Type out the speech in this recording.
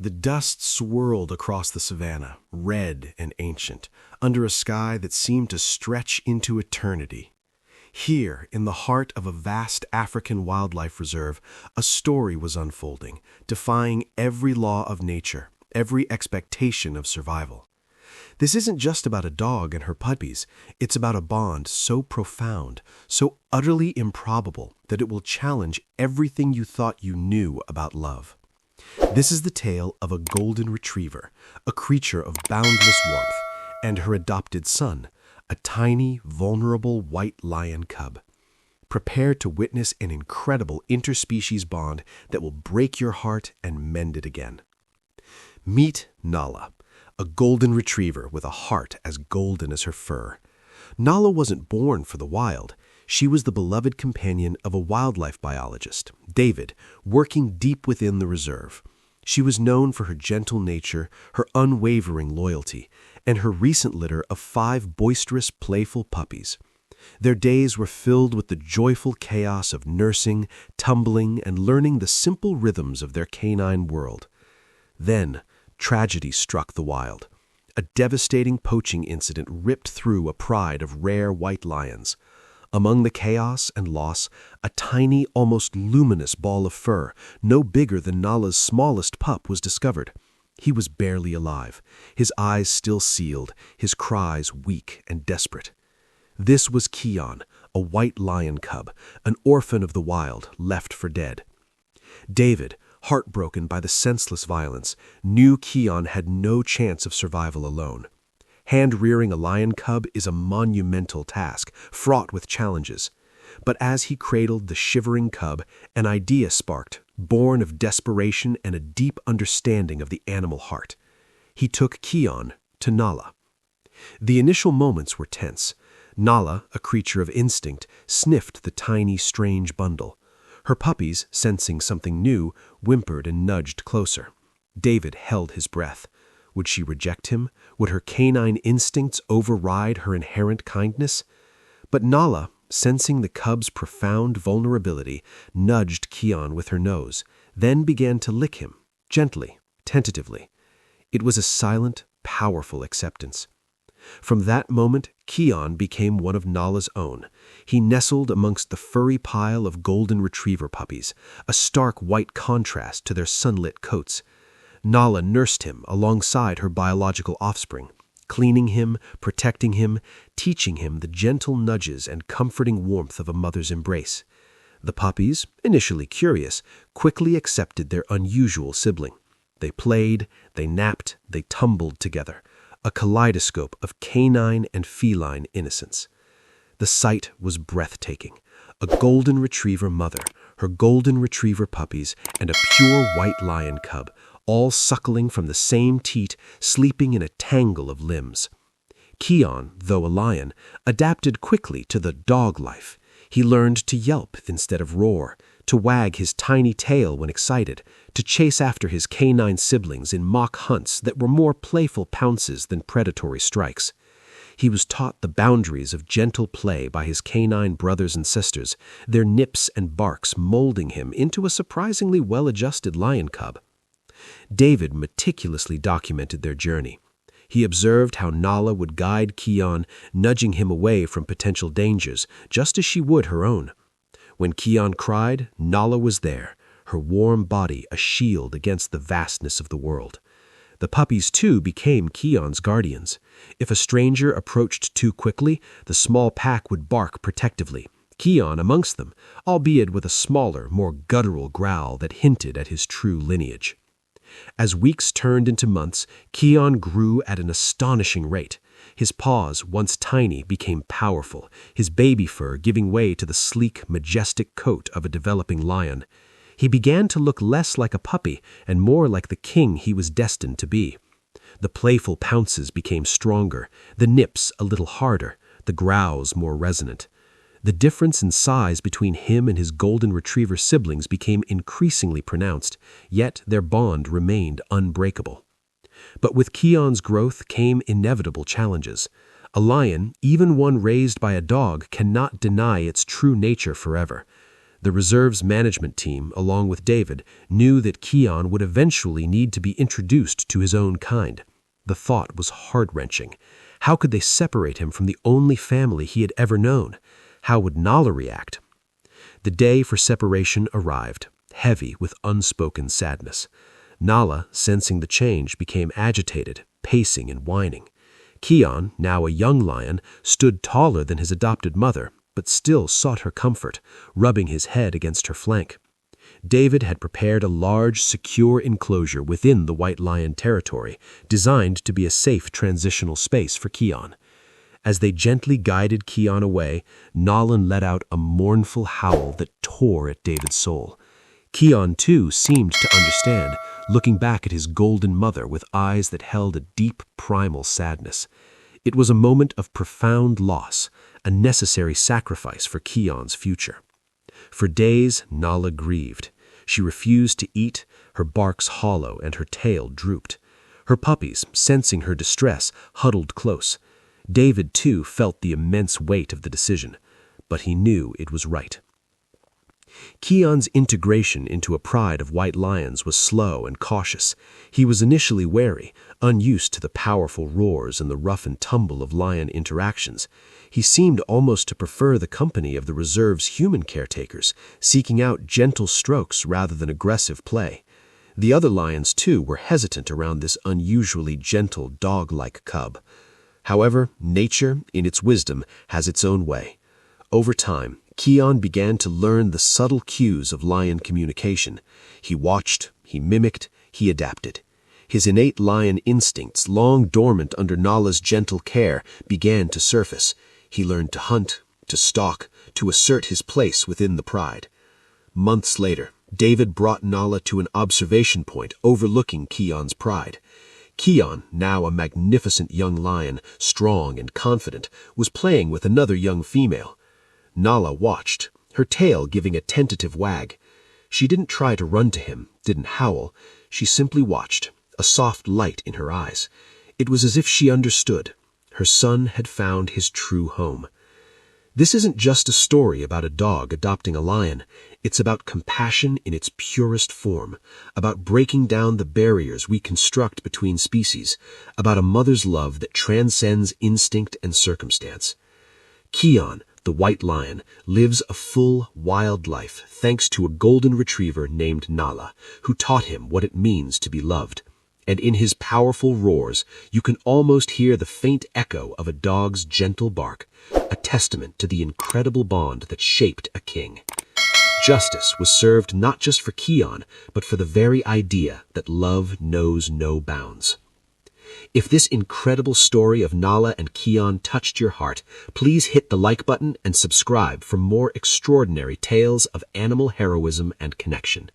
The dust swirled across the savannah, red and ancient, under a sky that seemed to stretch into eternity. Here, in the heart of a vast African wildlife reserve, a story was unfolding, defying every law of nature, every expectation of survival. This isn't just about a dog and her puppies, it's about a bond so profound, so utterly improbable that it will challenge everything you thought you knew about love. This is the tale of a golden retriever, a creature of boundless warmth, and her adopted son, a tiny, vulnerable white lion cub. Prepare to witness an incredible interspecies bond that will break your heart and mend it again. Meet Nala, a golden retriever with a heart as golden as her fur. Nala wasn't born for the wild. She was the beloved companion of a wildlife biologist, David, working deep within the reserve. She was known for her gentle nature, her unwavering loyalty, and her recent litter of 5 boisterous, playful puppies. Their days were filled with the joyful chaos of nursing, tumbling, and learning the simple rhythms of their canine world. Then, tragedy struck the wild. A devastating poaching incident ripped through a pride of rare white lions. Among the chaos and loss, a tiny, almost luminous ball of fur, no bigger than Nala's smallest pup, was discovered. He was barely alive, his eyes still sealed, his cries weak and desperate. This was Keon, a white lion cub, an orphan of the wild, left for dead. David, heartbroken by the senseless violence, knew Keon had no chance of survival alone. Hand-rearing a lion cub is a monumental task, fraught with challenges. But as he cradled the shivering cub, an idea sparked, born of desperation and a deep understanding of the animal heart. He took Keon to Nala. The initial moments were tense. Nala, a creature of instinct, sniffed the tiny, strange bundle. Her puppies, sensing something new, whimpered and nudged closer. David held his breath. Would she reject him? Would her canine instincts override her inherent kindness? But Nala, sensing the cub's profound vulnerability, nudged Keon with her nose, then began to lick him, gently, tentatively. It was a silent, powerful acceptance. From that moment, Keon became one of Nala's own. He nestled amongst the furry pile of golden retriever puppies, a stark white contrast to their sunlit coats. Nala nursed him alongside her biological offspring, cleaning him, protecting him, teaching him the gentle nudges and comforting warmth of a mother's embrace. The puppies, initially curious, quickly accepted their unusual sibling. They played, they napped, they tumbled together, a kaleidoscope of canine and feline innocence. The sight was breathtaking. A golden retriever mother, her golden retriever puppies, and a pure white lion cub, all suckling from the same teat, sleeping in a tangle of limbs. Keon, though a lion, adapted quickly to the dog life. He learned to yelp instead of roar, to wag his tiny tail when excited, to chase after his canine siblings in mock hunts that were more playful pounces than predatory strikes. He was taught the boundaries of gentle play by his canine brothers and sisters, their nips and barks molding him into a surprisingly well-adjusted lion cub. David meticulously documented their journey. He observed how Nala would guide Keon, nudging him away from potential dangers, just as she would her own. When Keon cried, Nala was there, her warm body a shield against the vastness of the world. The puppies, too, became Keon's guardians. If a stranger approached too quickly, the small pack would bark protectively, Keon amongst them, albeit with a smaller, more guttural growl that hinted at his true lineage. As weeks turned into months, Keon grew at an astonishing rate. His paws, once tiny, became powerful, his baby fur giving way to the sleek, majestic coat of a developing lion. He began to look less like a puppy and more like the king he was destined to be. The playful pounces became stronger, the nips a little harder, the growls more resonant. The difference in size between him and his golden retriever siblings became increasingly pronounced, yet their bond remained unbreakable. But with Keon's growth came inevitable challenges. A lion, even one raised by a dog, cannot deny its true nature forever. The reserve's management team, along with David, knew that Keon would eventually need to be introduced to his own kind. The thought was heart-wrenching. How could they separate him from the only family he had ever known? How would Nala react? The day for separation arrived, heavy with unspoken sadness. Nala, sensing the change, became agitated, pacing and whining. Keon, now a young lion, stood taller than his adopted mother, but still sought her comfort, rubbing his head against her flank. David had prepared a large, secure enclosure within the white lion territory, designed to be a safe transitional space for Keon. As they gently guided Keon away, Nolan let out a mournful howl that tore at David's soul. Keon, too, seemed to understand, looking back at his golden mother with eyes that held a deep, primal sadness. It was a moment of profound loss, a necessary sacrifice for Keon's future. For days, Nala grieved. She refused to eat, her barks hollow and her tail drooped. Her puppies, sensing her distress, huddled close. David, too, felt the immense weight of the decision, but he knew it was right. Keon's integration into a pride of white lions was slow and cautious. He was initially wary, unused to the powerful roars and the rough and tumble of lion interactions. He seemed almost to prefer the company of the reserve's human caretakers, seeking out gentle strokes rather than aggressive play. The other lions, too, were hesitant around this unusually gentle, dog-like cub. However, nature, in its wisdom, has its own way. Over time, Keon began to learn the subtle cues of lion communication. He watched, he mimicked, he adapted. His innate lion instincts, long dormant under Nala's gentle care, began to surface. He learned to hunt, to stalk, to assert his place within the pride. Months later, David brought Nala to an observation point overlooking Keon's pride. Keon, now a magnificent young lion, strong and confident, was playing with another young female. Nala watched, her tail giving a tentative wag. She didn't try to run to him, didn't howl. She simply watched, a soft light in her eyes. It was as if she understood. Her son had found his true home. This isn't just a story about a dog adopting a lion. It's about compassion in its purest form, about breaking down the barriers we construct between species, about a mother's love that transcends instinct and circumstance. Keon, the white lion, lives a full, wild life thanks to a golden retriever named Nala, who taught him what it means to be loved. And in his powerful roars, you can almost hear the faint echo of a dog's gentle bark, a testament to the incredible bond that shaped a king. Justice was served not just for Keon, but for the very idea that love knows no bounds. If this incredible story of Nala and Keon touched your heart, please hit the like button and subscribe for more extraordinary tales of animal heroism and connection.